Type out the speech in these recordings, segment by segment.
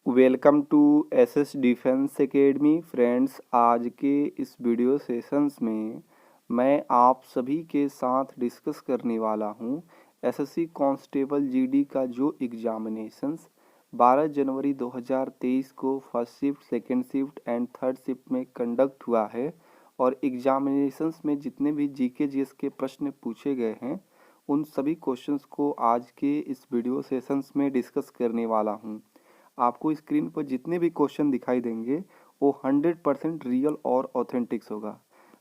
Welcome to SS Defence Academy friends. आज के इस वीडियो सेशंस में मैं आप सभी के साथ डिस्कस करने वाला हूं एसएससी कांस्टेबल जीडी का जो एग्जामिनेशंस 12 जनवरी 2023 को first shift, second shift and third shift में कंडक्ट हुआ है और एग्जामिनेशंस में जितने भी जीके जीएस के प्रश्न पूछे गए हैं उन सभी क्वेश्चंस को आज के इस वीडियो सेशंस में डिस्कस करने वाला हूं। आपको स्क्रीन पर जितने भी क्वेश्चन दिखाई देंगे वो 100% रियल और ऑथेंटिक्स होगा।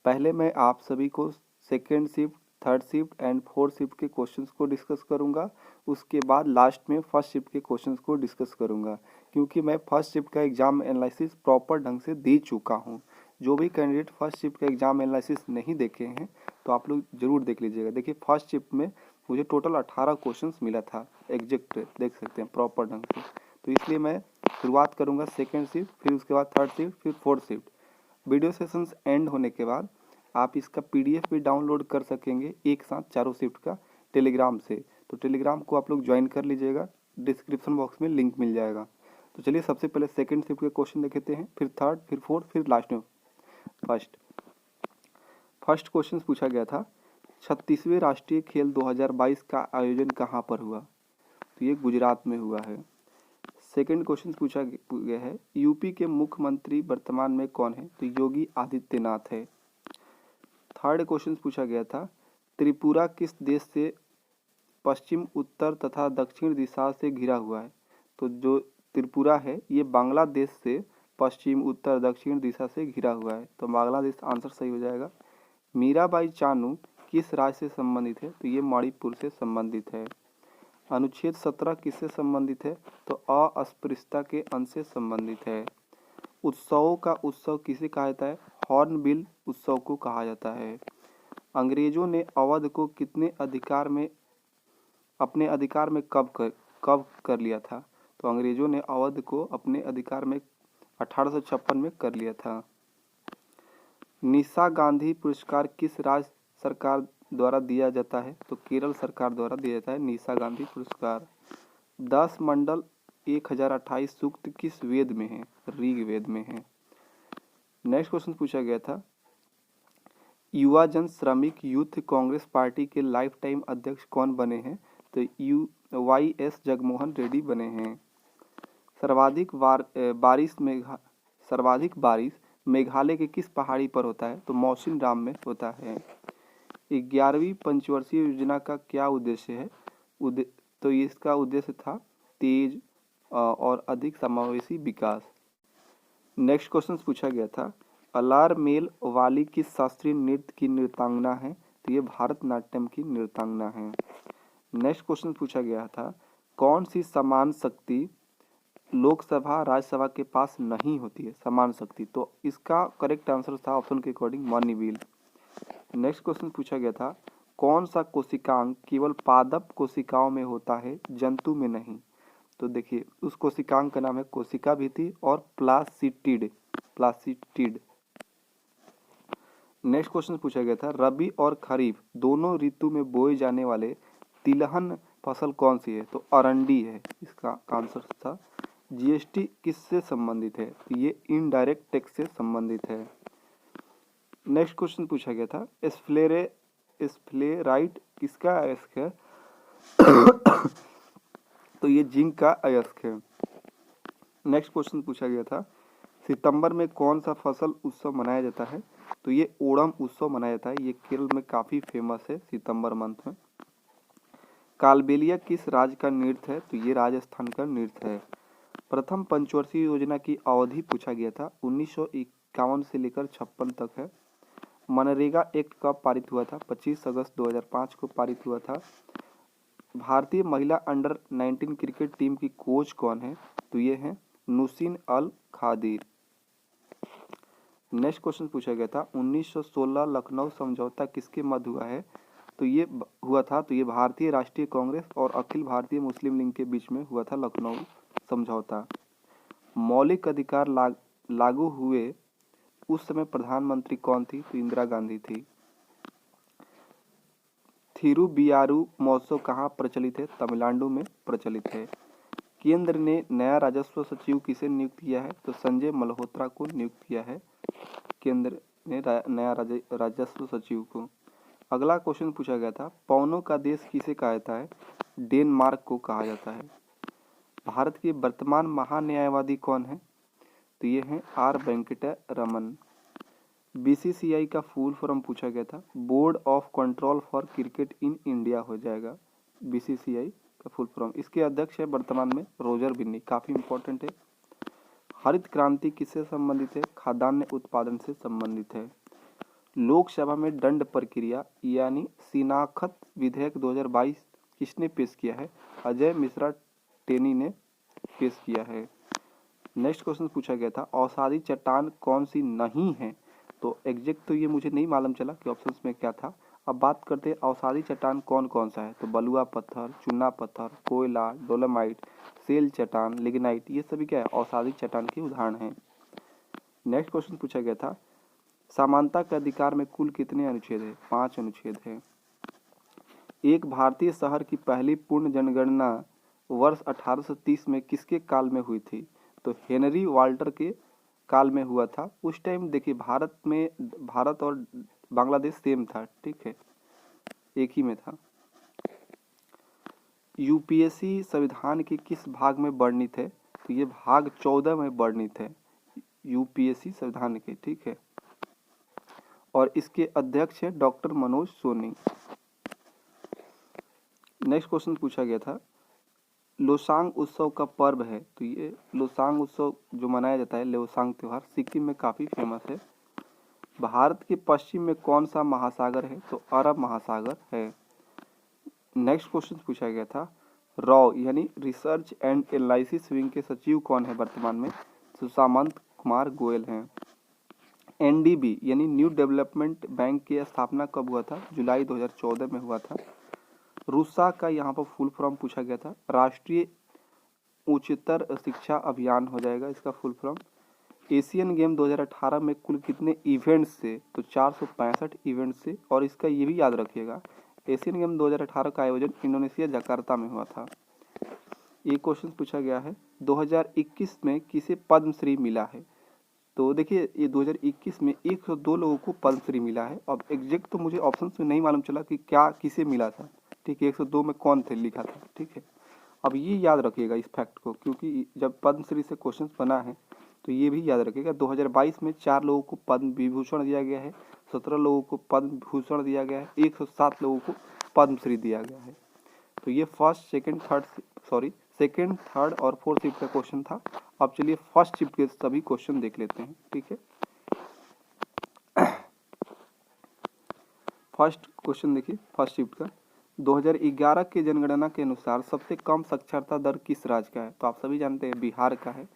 पहले मैं आप सभी को second shift, third shift and fourth shift के क्वेश्चंस को डिस्कस करूंगा। उसके बाद लास्ट में फर्स्ट शिफ्ट के क्वेश्चंस को डिस्कस करूंगा, क्योंकि मैं फर्स्ट शिफ्ट का एग्जाम एनालिसिस प्रॉपर ढंग से दे चुका हूँ। जो भी कैंडिडेट फर्स्ट शिफ्ट का एग्जाम एनालिसिस नहीं देखे हैं तो आप लोग जरूर देख लीजिएगा। देखिए, फर्स्ट शिफ्ट में मुझे टोटल 18 क्वेश्चंस मिला था, एग्जैक्ट देख सकते हैं प्रॉपर ढंग से। तो इसलिए मैं शुरुआत करूंगा सेकेंड शिफ्ट, फिर उसके बाद थर्ड शिफ्ट, फिर fourth shift. Video sessions and होने के बाद आप इसका पीडीएफ भी डाउनलोड कर सकेंगे एक साथ चारों शिफ्ट का टेलीग्राम से। तो टेलीग्राम को आप लोग ज्वाइन कर लीजिएगा, डिस्क्रिप्शन बॉक्स में लिंक मिल जाएगा। तो चलिए सबसे पहले सेकेंड शिफ्ट के क्वेश्चन देखते हैं, फिर थर्ड, फिर फोर्थ, फिर लास्ट में फर्स्ट क्वेश्चन पूछा गया था 36वें राष्ट्रीय खेल 2022 का आयोजन कहाँ पर हुआ? तो ये गुजरात में हुआ है। सेकंड क्वेश्चन पूछा गया है यूपी के मुख्यमंत्री वर्तमान में कौन है? तो योगी आदित्यनाथ है। थर्ड क्वेश्चन पूछा गया था त्रिपुरा किस देश से पश्चिम, उत्तर तथा दक्षिण दिशा से घिरा हुआ है? तो जो त्रिपुरा है ये बांग्लादेश से पश्चिम, उत्तर, दक्षिण दिशा से घिरा हुआ है। तो बांग्लादेश आंसर सही हो जाएगा। मीराबाई चानू किस राज्य से संबंधित है? तो ये मणिपुर से संबंधित है। अनुच्छेद 17 किससे संबंधित है? तो अस्पृश्यता के अंश से संबंधित है। उत्सवों का उत्सव किसे कहा जाता है? हॉर्नबिल उत्सव को कहा जाता है। अंग्रेजों ने अवध को अपने अधिकार में कब कर लिया था? तो अंग्रेजों ने अवध को अपने अधिकार में 1856 में कर लिया था। निशा गांधी पुरस्कार किस राज्य सरकार द्वारा दिया जाता है? तो केरल सरकार द्वारा दिया जाता है निशा गांधी पुरस्कार। 10 मंडल 1028 सूक्त किस वेद में है? ऋग्वेद में है। नेक्स्ट क्वेश्चन पूछा गया था युवा जन श्रमिक यूथ कांग्रेस पार्टी के लाइफ टाइम अध्यक्ष कौन बने हैं? तो YS जगमोहन रेड्डी बने हैं। सर्वाधिक बारिश मेघालय के किस पहाड़ी पर होता है? तो मौसिनराम में होता है। 11वीं पंचवर्षीय योजना का क्या उद्देश्य है? तो इसका उद्देश्य था तेज और अधिक समावेशी विकास। नेक्स्ट क्वेश्चन पूछा गया था अलार मेल वाली किस शास्त्रीय नृत्य की नृत्यांगना है? तो ये भारतनाट्यम की नृत्यांगना है। नेक्स्ट क्वेश्चन पूछा गया था कौन सी समान शक्ति लोकसभा राज्यसभा के पास नहीं होती है? समान शक्ति। तो इसका करेक्ट आंसर था ऑप्शन के according money wheel. Next question पूछा गया था कौन सा कोशिकांग केवल पादप कोशिकाओं में होता है, जंतु में नहीं? तो देखिए उस कोशिकांग का नाम है कोशिका भित्ति और प्लासिटिड। नेक्स्ट क्वेश्चन पूछा गया था रबी और खरीफ दोनों ऋतु में बोए जाने वाले तिलहन फसल कौन सी है? तो अरंडी है। इसका आंसर था। जीएसटी किससे संबंधित है? तो ये इनडायरेक्ट टैक्स से संबंधित है। नेक्स्ट क्वेश्चन पूछा गया था स्फलेराइट किसका अयस्क है? तो ये जिंक का अयस्क है। नेक्स्ट क्वेश्चन पूछा गया था सितंबर में कौन सा फसल उत्सव मनाया जाता है? तो ये ओणम उत्सव मनाया जाता है। ये केरल में काफी फेमस है सितंबर मंथ में। कालबेलिया किस राज्य का नृत्य है? तो ये राजस्थान का नृत्य है। प्रथम पंचवर्षीय योजना की अवधि पूछा गया था 1951 से लेकर 56 तक है। मनरेगा एक्ट कब पारित हुआ था? 25 अगस्त 2005 को पारित हुआ था। भारतीय महिला अंडर 19 क्रिकेट टीम की कोच कौन है? तो ये है नुसिन अल खादिर। नेक्स्ट क्वेश्चन पूछा गया था 1916 लखनऊ समझौता किसके मध्य हुआ है? तो ये भारतीय राष्ट्रीय कांग्रेस और अखिल भारतीय मुस्लिम लीग के बीच में हुआ था लखनऊ समझौता। मौलिक अधिकार लागू हुए उस समय प्रधानमंत्री कौन थी? तो इंदिरा गांधी थी। थिरुबियारू महोत्सव कहाँ प्रचलित है? तमिलनाडु में प्रचलित है। केंद्र ने नया राजस्व सचिव किसे नियुक्त किया है? तो संजय मल्होत्रा को नियुक्त किया है केंद्र ने नया राजस्व सचिव को। अगला क्वेश्चन पूछा गया था, पवनों का देश किसे कहा जाता है? डेनमार्क को कहा जाता है। भारत के वर्तमान महान्यायवादी कौन है? तो ये हैं आर वेंकटा रमन। बीसीसीआई का फुल फॉर्म पूछा गया था, board of control for cricket in India हो जाएगा बीसीसीआई का फुल फॉर्म। इसके अध्यक्ष है वर्तमान में रोजर बिन्नी, काफी इंपॉर्टेंट है। हरित क्रांति किससे संबंधित है? खाद्यान्न उत्पादन से संबंधित है। लोकसभा में दंड प्रक्रिया यानी शिनाख्त विधेयक 2022 किसने पेश किया है? अजय मिश्रा टेनी ने पेश किया है। नेक्स्ट क्वेश्चन पूछा गया था, औषधि चट्टान कौन सी नहीं है? तो एग्जैक्ट तो ये मुझे नहीं मालूम चला कि ऑप्शंस में क्या था। अब बात करते हैं औषधि चट्टान कौन कौन सा है। तो बलुआ पत्थर, चूना पत्थर, कोयला, डोलोमाइट, सेल चट्टान, लिग्नाइट, ये सभी क्या है? औषधि चट्टान के उदाहरण हैं। नेक्स्ट क्वेश्चन पूछा गया था, समानता के अधिकार में कुल कितने अनुच्छेद है? 5 अनुच्छेद है। एक भारतीय शहर की पहली पूर्ण जनगणना वर्ष 1830 में किसके काल में हुई थी? तो हेनरी वाल्टर के काल में हुआ था। उस टाइम देखिए भारत और बांग्लादेश सेम था, ठीक है, एक ही में था। यूपीएससी संविधान के किस भाग में वर्णित है? तो ये भाग 14 में वर्णित है यूपीएससी संविधान के, ठीक है। और इसके अध्यक्ष है doctor Manoj Soni. Next question पूछा गया था, लोसांग उत्सव का पर्व है। तो ये लोसांग उत्सव जो मनाया जाता है, लोसांग त्योहार, सिक्किम में काफी फेमस है। भारत के पश्चिम में कौन सा महासागर है? तो अरब महासागर है। नेक्स्ट क्वेश्चन पूछा गया था, रॉ यानी रिसर्च एंड एनालिसिस विंग के सचिव कौन है वर्तमान में? तो सामंत कुमार गोयल हैं। एनडीबी यानी न्यू डेवलपमेंट बैंक की स्थापना कब हुआ था? जुलाई 2014 में हुआ था। रूसा का यहाँ पर फुल फॉर्म पूछा गया था, राष्ट्रीय उच्चतर शिक्षा अभियान हो जाएगा इसका फुल फॉर्म। एशियन गेम 2018 में कुल कितने इवेंट्स से? तो 465 इवेंट्स से। और इसका ये भी याद रखिएगा, एशियन गेम 2018 का आयोजन इंडोनेशिया जकार्ता में हुआ था। एक क्वेश्चन पूछा गया है, 2021 में किसे पद्मश्री मिला है? तो देखिए ये 2021 में 102 लोगों को पद्मश्री मिला है। अब एग्जैक्ट तो मुझे ऑप्शंस में नहीं मालूम चला कि क्या किसे मिला था, ठीक है, 102 में कौन थे लिखा था, ठीक है। अब ये याद रखिएगा इस फैक्ट को, क्योंकि जब पद्मश्री से क्वेश्चन बना है तो ये भी याद रखिएगा। 2022 में 4 लोगों को पद्म विभूषण दिया गया है, 17 लोगों को पद्म भूषण दिया गया है, 107 लोगों को पद्मश्री दिया गया है। तो ये सेकंड, थर्ड और फोर्थ शिफ्ट का क्वेश्चन था। अब चलिए फर्स्ट शिफ्ट के सभी क्वेश्चन देख लेते हैं, ठीक है। फर्स्ट क्वेश्चन देखिए फर्स्ट शिफ्ट का, 2011 के जनगणना के अनुसार सबसे कम साक्षरता दर किस राज्य का है? तो आप सभी जानते हैं बिहार का है,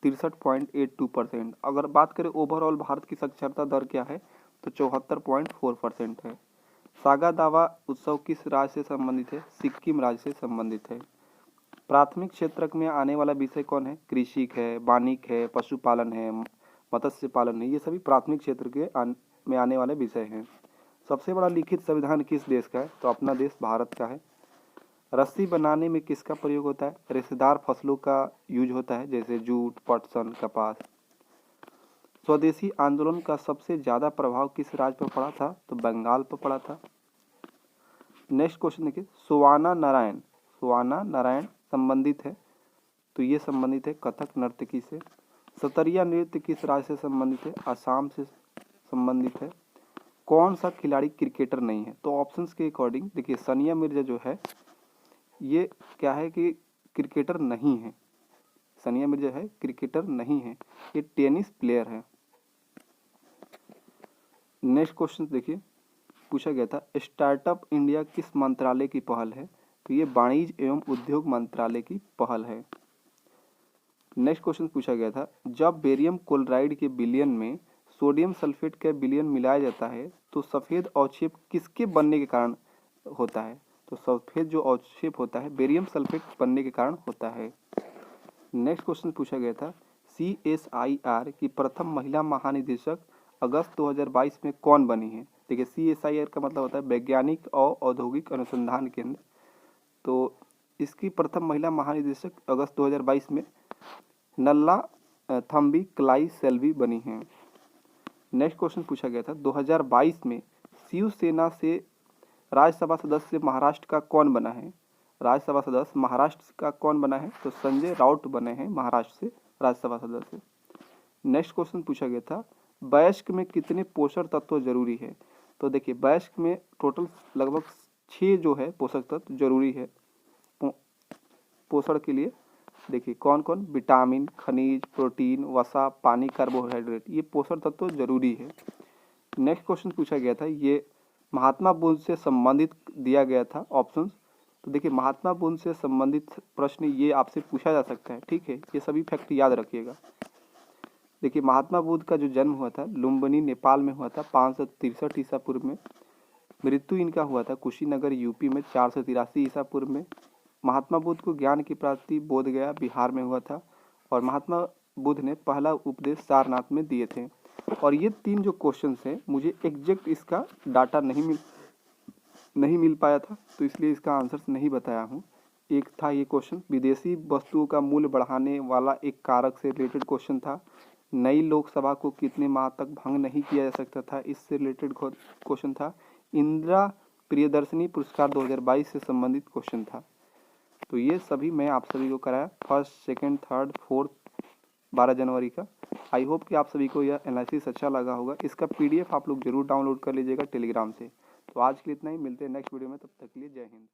63.82%। अगर बात करें ओवरऑल भारत की साक्षरता दर क्या है? तो 74.4% है। सागा दावा उत्सव किस राज्य से संबंधित है? सिक्किम राज्य से संबंधित है। प्राथमिक क्षेत्र में आने वाला विषय कौन है? कृषि है, वानिक है, पशुपालन है, मत्स्य पालन है, ये सभी प्राथमिक क्षेत्र के में आने वाले विषय हैं। सबसे बड़ा लिखित संविधान किस देश का है? तो अपना देश भारत का है। रस्सी बनाने में किसका प्रयोग होता है? रेशेदार फसलों का यूज होता है, जैसे जूट, पटसन, कपास। स्वदेशी आंदोलन का सबसे ज्यादा प्रभाव किस राज्य पर पड़ा था? तो बंगाल पर पड़ा था। नेक्स्ट क्वेश्चन देखिए, सुवाना नारायण संबंधित है, तो ये संबंधित है कथक नर्तकी से। सतरिया नृत्य किस राज्य से संबंधित है? असम से संबंधित है। कौन सा खिलाड़ी क्रिकेटर नहीं है? तो ऑप्शंस के अकॉर्डिंग देखिए, सानिया मिर्जा जो है ये क्या है कि क्रिकेटर नहीं है, सानिया मिर्जा है क्रिकेटर नहीं है, ये टेनिस प्लेयर है। नेक्स्ट क्वेश्चन देखिए पूछा गया था, स्टार्टअप इंडिया किस मंत्रालय की पहल है? तो ये वाणिज्य एवं उद्योग मंत्रालय की पहल है। नेक्स्ट क्वेश्चन पूछा गया था, जब बेरियम क्लोराइड के विलयन में सोडियम सल्फेट का विलयन मिलाया जाता है तो सफेद अवक्षेप किसके बनने के कारण होता है? तो सफेद जो अवक्षेप होता है बेरियम सल्फेट बनने के कारण होता है। नेक्स्ट क्वेश्चन पूछा गया था, CSIR की प्रथम महिला महानिदेशक अगस्त 2022 में कौन बनी है? देखिए CSIR का मतलब होता है वैज्ञानिक और औद्योगिक अनुसंधान केंद्र। तो इसकी प्रथम महिला महानिदेशक अगस्त 2022 में नल्ला थम्बी क्लाई सेल्वी बनी हैं। नेक्स्ट क्वेश्चन पूछा गया था 2022 में शिवसेना से राज्यसभा सदस्य महाराष्ट्र का कौन बना है? राज्यसभा सदस्य महाराष्ट्र का कौन बना है? तो संजय राउत बने हैं महाराष्ट्र से राज्यसभा सदस्य। नेक्स्ट क्वेश्चन पूछा गया था वयस्क में कितने पोषक तत्व जरूरी है? तो देखिए वयस्क में टोटल लगभग 6 जो है पोषक तत्व जरूरी है पोषण के लिए। देखिए कौन कौन? विटामिन, खनिज, प्रोटीन, वसा, पानी, कार्बोहाइड्रेट, ये पोषक तत्व जरूरी है। नेक्स्ट क्वेश्चन पूछा गया था, ये महात्मा बुद्ध से संबंधित दिया गया था ऑप्शंस। तो देखिए महात्मा बुद्ध से संबंधित प्रश्न ये आपसे पूछा जा सकता है, ठीक है, ये सभी फैक्ट याद रखिएगा। देखिए महात्मा बुद्ध का जो जन्म हुआ था लुम्बिनी नेपाल में हुआ था 563 ईसा पूर्व में। मृत्यु इनका हुआ था कुशीनगर यूपी में 483 ईसा पूर्व में। महात्मा बुद्ध को ज्ञान की प्राप्ति बोधगया बिहार में हुआ था और महात्मा बुद्ध ने पहला उपदेश सारनाथ में दिए थे। और ये 3 जो क्वेश्चंस हैं मुझे एग्जैक्ट इसका डाटा नहीं मिल पाया था, तो इसलिए इसका आंसर नहीं बताया हूँ। एक था ये क्वेश्चन विदेशी वस्तुओं का मूल्य बढ़ाने वाला एक कारक से रिलेटेड क्वेश्चन था। नई लोकसभा को कितने माह तक भंग नहीं किया जा सकता था, इससे रिलेटेड क्वेश्चन था। इंदिरा प्रियदर्शनी पुरस्कार 2022 से संबंधित क्वेश्चन था। तो ये सभी मैं आप सभी को कराया फर्स्ट, सेकंड, थर्ड, फोर्थ 12 जनवरी का। आई होप कि आप सभी को यह एनालिसिस अच्छा लगा होगा। इसका PDF आप लोग जरूर डाउनलोड कर लीजिएगा टेलीग्राम से। तो आज के लिए इतना ही, मिलते हैं नेक्स्ट वीडियो में, तब तक के लिए जय हिंद।